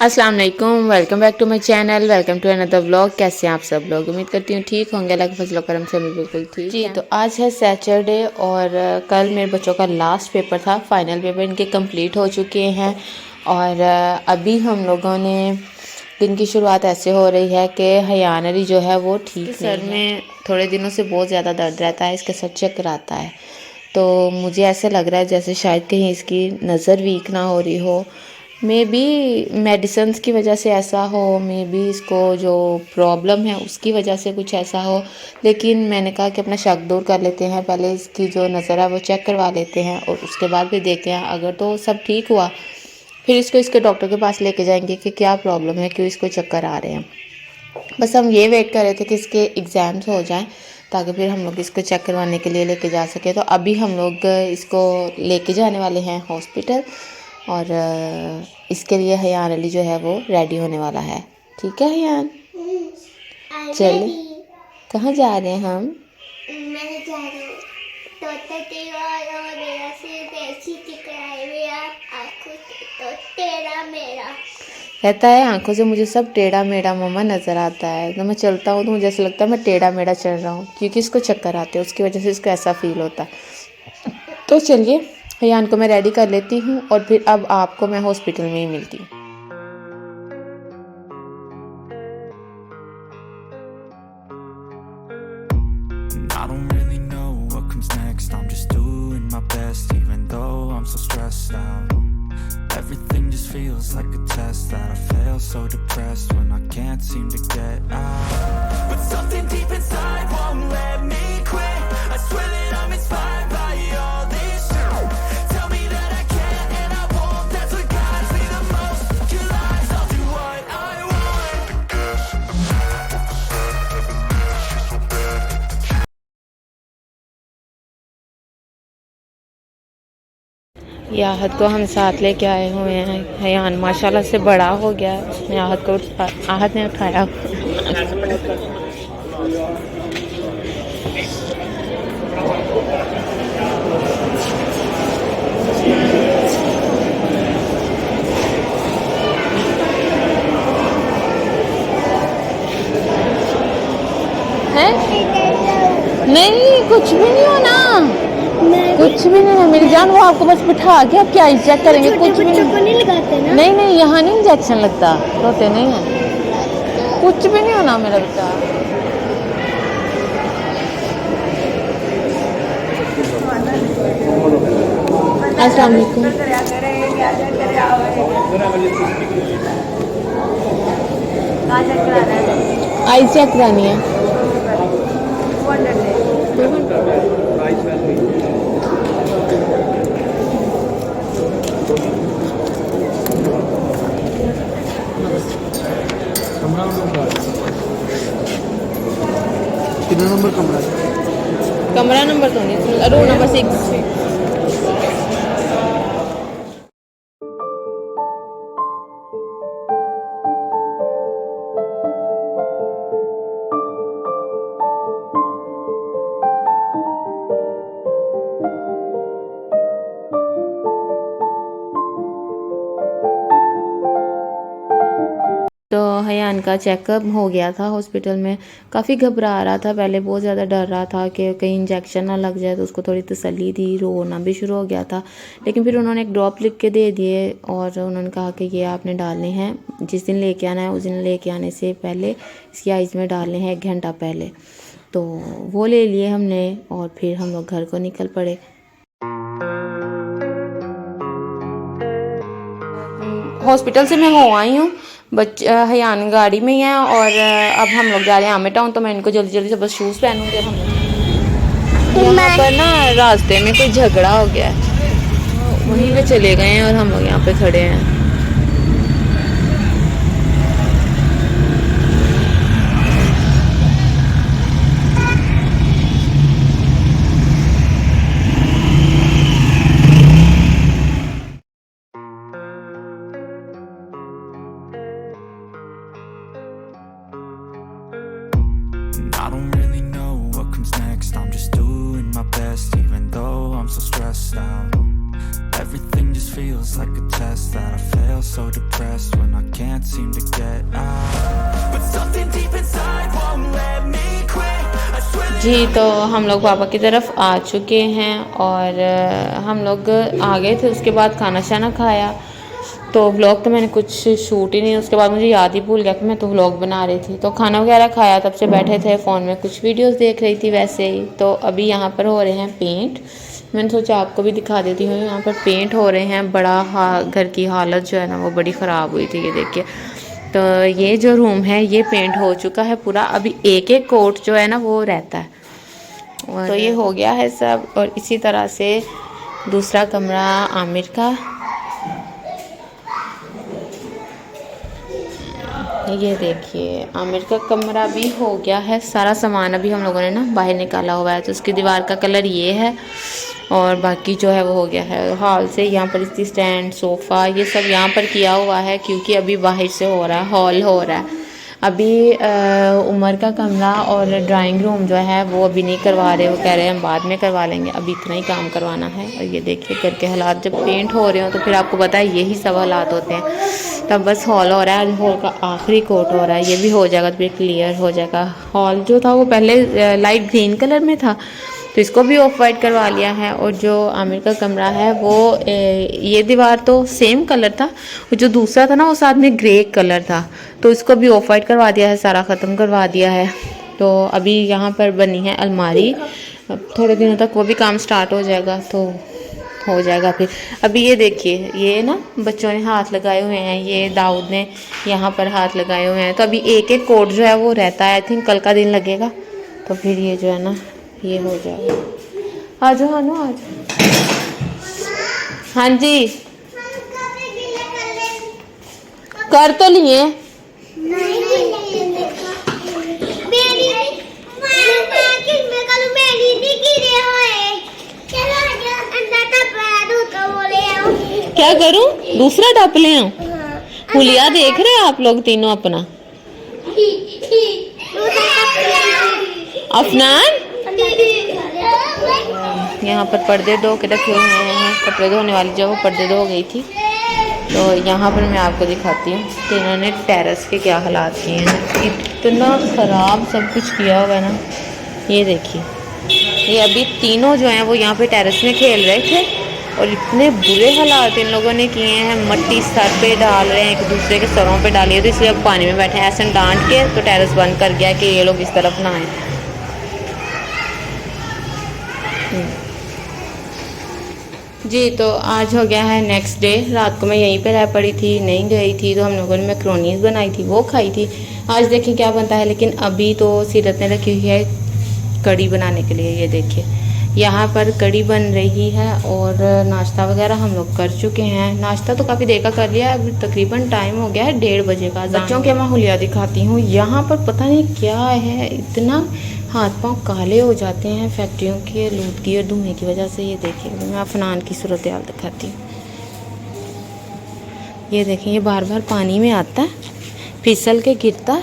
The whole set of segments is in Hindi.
अस्सलाम वालेकुम, welcome back to my channel, welcome to another vlog. कैसे हैं आप सब लोग? उम्मीद करती हूँ ठीक होंगे। अल्लाह के फजल व करम से मैं बिल्कुल ठीक जी। तो आज है सैटरडे और कल मेरे बच्चों का लास्ट पेपर था। फाइनल पेपर इनके कंप्लीट हो चुके हैं और अभी हम लोगों ने दिन की शुरुआत ऐसे हो रही है कि हयान अली जो है वो ठीक सर में थोड़े दिनों से बहुत ज़्यादा दर्द रहता है, इसके सर चक्कर आता है। तो मुझे ऐसे लग रहा है जैसे शायद कहीं इसकी नज़र वीक ना हो रही हो। मे बी मेडिसिन की वजह से ऐसा हो, मे बी इसको जो प्रॉब्लम है उसकी वजह से कुछ ऐसा हो। लेकिन मैंने कहा कि अपना शक दूर कर लेते हैं, पहले इसकी जो नज़र है वो चेक करवा लेते हैं और उसके बाद फिर देखते हैं। अगर तो सब ठीक हुआ फिर इसको इसके डॉक्टर के पास लेके जाएंगे कि क्या प्रॉब्लम है, क्यों इसको चक्कर आ रहे हैं। बस हम ये वेट कर रहे थे कि इसके एग्ज़ाम्स हो जाएं ताकि फिर हम लोग इसको चेक करवाने के लिए लेके जा सके। तो अभी हम लोग इसको लेके जाने वाले हैं हॉस्पिटल और इसके लिए हयान अली जो है वो रेडी होने वाला है। ठीक है हयान, चलिए कहाँ जा रहे हैं हम? मैं जा रही हूँ तोता तेरा और मेरा सिर्फ ऐसी दिखाई मेरा आँखों से तो तेरा मेरा कहता है आंखों से मुझे सब टेढ़ा मेढ़ा मम्मा नज़र आता है। तो मैं चलता हूँ तो मुझे ऐसा लगता है मैं टेढ़ा मेढ़ा चल रहा हूँ, क्योंकि इसको चक्कर आते हैं उसकी वजह से इसको ऐसा फील होता है। तो चलिए हयान को मैं रेडी कर लेती हूँ और फिर अब आपको मैं हॉस्पिटल में ही मिलती हूँ। I don't really know what comes next. I'm just doing my best, even though I'm so stressed out. Everything just feels like a test that I fail, so depressed when I can't seem to get out. But something deep inside won't let me quit. I swear that I'm inspired by all this shit. Tell me that I can and I won't. That's what guides me the most. Your lies, I'll do what I want. याहद को हम साथ लेके आए हुए हैं। हयान माशाल्लाह से बड़ा हो गया है, उसने आहद ने उठाया। है नहीं, कुछ भी नहीं होना, कुछ भी नहीं है मेरी जान। वो आपको बस बिठा के आप क्या चेक करेंगे? कुछ भी नहीं लगाते ना। नहीं नहीं, यहाँ नहीं इंजेक्शन लगता, रोते नहीं है, कुछ भी नहीं होना मेरा बेटा। अस्सलाम वालेकुम। आई चेक करानी है। कितना नंबर कमरा है? कमरा नंबर तो नहीं, रूम नंबर 6। तो हयान का चेकअप हो गया था हॉस्पिटल में। काफ़ी घबरा रहा था, पहले बहुत ज़्यादा डर रहा था कि कहीं इंजेक्शन ना लग जाए, तो उसको थोड़ी तसल्ली दी, रोना भी शुरू हो गया था। लेकिन फिर उन्होंने एक ड्रॉप लिख के दे दिए और उन्होंने कहा कि ये आपने डालने हैं, जिस दिन लेके आना है उस दिन लेके आने से पहले इसकी आइज़ में डालने हैं 1 घंटा पहले। तो वो ले लिए हमने और फिर हम लोग घर को निकल पड़े। हॉस्पिटल से मैं हो आई हूँ, हयान गाड़ी में ही है और अब हम लोग जा रहे हैं आमे टाउन। तो मैं इनको जल्दी जल्दी से बस शूज़ पहनूंगी। हम यहाँ पर ना रास्ते में कोई झगड़ा हो गया है, वहीं पे चले गए हैं और हम लोग यहाँ पे खड़े हैं। I don't really know what comes next. I'm just doing my best, even though I'm so stressed out. Everything just feels like a test that I fail, so depressed when I can't seem to get out. But something deep inside won't let me quit. I swear that जी तो हम लोग पापा की तरफ आ चुके हैं और हम लोग आ गए थे। उसके बाद खाना शाना खाया तो व्लॉग तो मैंने कुछ शूट ही नहीं। उसके बाद मुझे याद ही भूल गया कि मैं तो व्लॉग बना रही थी। तो खाना वगैरह खाया, तब से बैठे थे फ़ोन में कुछ वीडियोस देख रही थी वैसे ही। तो अभी यहाँ पर हो रहे हैं पेंट। मैंने सोचा आपको भी दिखा देती हूँ। यहाँ पर पेंट हो रहे हैं। बड़ा घर की हालत जो है ना वो बड़ी ख़राब हुई थी, ये देखिए। तो ये जो रूम है ये पेंट हो चुका है पूरा। अभी एक एक कोट जो है ना वो रहता है। और तो ये हो गया है सब। और इसी तरह से दूसरा कमरा आमिर का, ये देखिए आमिर का कमरा भी हो गया है। सारा सामान अभी हम लोगों ने ना बाहर निकाला हुआ है। तो उसकी दीवार का कलर ये है और बाकी जो है वो हो गया है। हॉल से यहाँ पर इसकी स्टैंड, सोफ़ा, ये सब यहाँ पर किया हुआ है क्योंकि अभी बाहर से हो रहा है, हॉल हो रहा है। अभी उमर का कमरा और ड्राइंग रूम जो है वो अभी नहीं करवा रहे। वो कह रहे हैं हम बाद में करवा लेंगे, अभी इतना ही काम करवाना है। और ये देखिए घर के हालात, जब पेंट हो रहे हो तो फिर आपको पता है यही सब हालात होते हैं। तब बस हॉल हो रहा है, हॉल का आखिरी कोट हो रहा है। ये भी हो जाएगा तो फिर क्लियर हो जाएगा। हॉल जो था वो पहले लाइट ग्रीन कलर में था तो इसको भी ऑफ वाइट करवा लिया है। और जो आमिर का कमरा है वो ये दीवार तो सेम कलर था, जो दूसरा था ना वो साथ में ग्रे कलर था, तो इसको भी ऑफ वाइट करवा दिया है, सारा ख़त्म करवा दिया है। तो अभी यहाँ पर बनी है अलमारी। थोड़े दिनों तक वो भी काम स्टार्ट हो जाएगा तो हो जाएगा फिर। अभी ये देखिए ये ना बच्चों ने हाथ लगाए हुए हैं, ये दाऊद ने यहाँ पर हाथ लगाए हुए हैं। तो अभी एक एक कोट जो है वो रहता है। आई थिंक कल का दिन लगेगा तो फिर ये जो है ना ये हो जाएगा। आ जाओ हानो आ जाओ। हाँ जी कर तो लिए। क्या करूं? दूसरा टप ले आऊं? हुलिया देख रहे हैं आप लोग तीनों अपना? अफनान यहाँ पर पर्दे धो के रखे हुए हैं। कपड़े धोने वाली जो वो पर्दे धो गई थी। तो यहाँ पर मैं आपको दिखाती हूँ कि इन्होंने टेरेस के क्या हालात किए हैं। इतना ख़राब सब कुछ किया हुआ है ना, ये देखिए। ये अभी तीनों जो हैं वो यहाँ पे टेरेस में खेल रहे थे और इतने बुरे हालात इन लोगों ने किए हैं। मट्टी सर पे डाल रहे हैं, एक दूसरे के सरों पे डाली है, तो इसलिए अब पानी में बैठे हैं। ऐसे डांट के तो टेरेस बंद कर गया कि ये लोग इस तरफ ना आए। जी तो आज हो गया है नेक्स्ट डे। रात को मैं यहीं पे रह पड़ी थी, नहीं गई थी। तो हम लोगों ने मैक्रोनीज बनाई थी, वो खाई थी। आज देखें क्या बनता है। लेकिन अभी तो सीरत ने रखी हुई है कड़ी बनाने के लिए। ये देखिए यहाँ पर कड़ी बन रही है और नाश्ता वगैरह हम लोग कर चुके हैं। नाश्ता तो काफ़ी देर का कर लिया है। अभी तकरीबन टाइम हो गया है 1:30 बजे का। बच्चों के मैं हुलिया दिखाती हूँ। यहाँ पर पता नहीं क्या है, इतना हाथ पांव काले हो जाते हैं फैक्ट्रियों की लूदगी और धुएँ की वजह से। ये देखिए मैं अफनान की सूरत हाल दिखाती हूँ। ये देखिए ये बार बार पानी में आता है, फिसल के गिरता।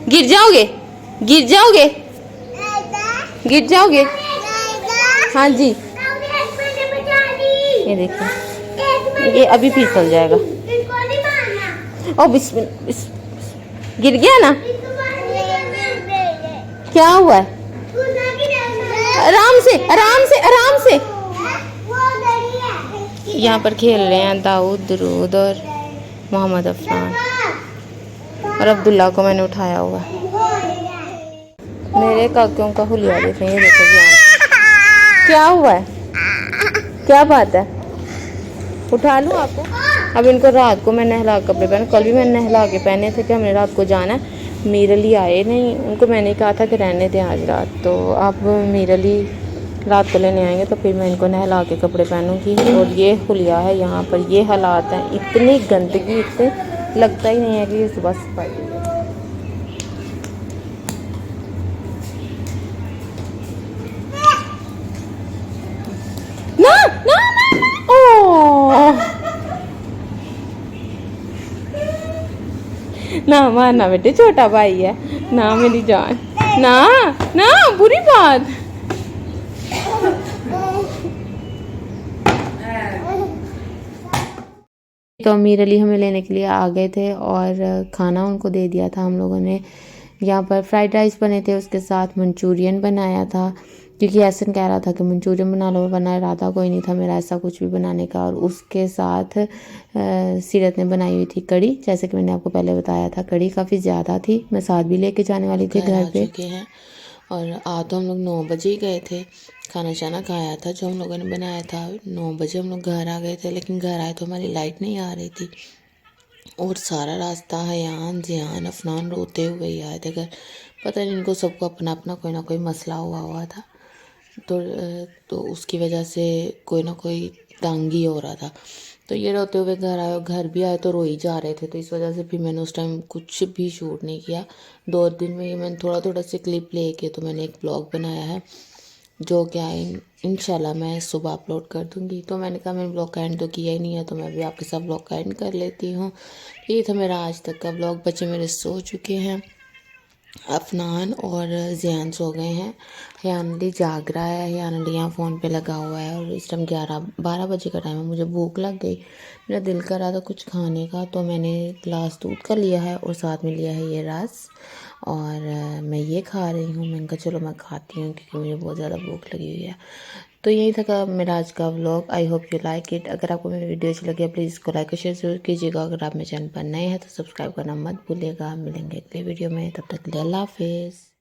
गिर जाओगे, गिर जाओगे, गिर जाओगे। हाँ जी ये देखिए ये अभी फिसल जाएगा। ओ बिस्मिल्लाह, गिर गया ना। क्या हुआ है? आराम से आराम से आराम से। यहाँ पर खेल रहे हैं दाऊद, दरूद और मोहम्मद अफनान। और अब्दुल्ला को मैंने उठाया हुआ है। मेरे काकों का हुलिया देखें। ये देखो क्या हुआ है, क्या बात है? उठा लूँ आपको? अब इनको रात को मैं नहला के कपड़े पहने। कल भी मैंने नहला के पहने थे कि हमने रात को जाना है। मीर अली आए नहीं, उनको मैंने कहा था कि रहने दें आज रात। तो अब मीर अली रात को लेने आएंगे तो फिर मैं इनको नहला के कपड़े पहनूंगी। और ये हुलिया है, यहाँ पर ये हालात हैं। इतनी गंदगी, इतने लगता ही नहीं है कि ये सुबह सफाई है। ना ना ना ओ ना मारना बेटे, छोटा भाई है ना मेरी जान। ना ना बुरी बात। तो अमीर अली हमें लेने के लिए आ गए थे और खाना उनको दे दिया था हम लोगों ने। यहाँ पर फ्राइड राइस बने थे, उसके साथ मंचूरियन बनाया था, क्योंकि एहसन कह रहा था कि मंचूरियन बना लो, वरना इरादा कोई नहीं था मेरा ऐसा कुछ भी बनाने का। और उसके साथ सीरत ने बनाई हुई थी कड़ी, जैसे कि मैंने आपको पहले बताया था कड़ी काफ़ी ज़्यादा थी, मैं साथ भी लेके जाने वाली थी घर पे। चुके हैं और तो हम लोग 9 बजे ही गए थे, खाना शाना खाया था जो हम लोगों ने बनाया था। 9 बजे हम लोग घर आ गए थे, लेकिन घर आए तो हमारी लाइट नहीं आ रही थी और सारा रास्ता हयान जियान अफनान रोते हुए ही आए थे घर। पता नहीं इनको सबको अपना अपना कोई ना कोई मसला हुआ था, तो उसकी वजह से कोई ना कोई तंगी हो रहा था। तो ये रोते हुए घर आए, घर भी आए तो रो ही जा रहे थे, तो इस वजह से फिर मैंने उस टाइम कुछ भी शूट नहीं किया। 2 दिन में ही मैंने थोड़ा थोड़ा से क्लिप लेके तो मैंने एक ब्लॉग बनाया है, जो क्या इंशाल्लाह मैं सुबह अपलोड कर दूँगी। तो मैंने कहा मैंने ब्लॉग का एंड तो किया ही नहीं है, तो मैं भी आपके साथ ब्लॉग का एंड कर लेती हूँ। ये था मेरा आज तक का ब्लॉग। बच्चे मेरे सो चुके हैं, अफनान और ज़ियान सो गए हैं, हयान अली जाग रहा है, हयान अली यहाँ फ़ोन पे लगा हुआ है और इस टाइम 11-12 बजे का टाइम है। मुझे भूख लग गई, मेरा दिल कर रहा था कुछ खाने का, तो मैंने गिलास दूध का लिया है और साथ में लिया है ये रस और मैं ये खा रही हूँ। मैंने कहा चलो मैं खाती हूँ क्योंकि मुझे बहुत ज़्यादा भूख लगी हुई है। तो यही था मेरा आज का vlog. I hope you like it. अगर आपको मेरी वीडियो अच्छी लगी प्लीज़ इसको लाइक और शेयर जरूर कीजिएगा। अगर आप मेरे चैनल पर नए हैं तो सब्सक्राइब करना मत भूलिएगा। मिलेंगे अगले वीडियो में, तब तक के लिए अल्लाह हाफिज़।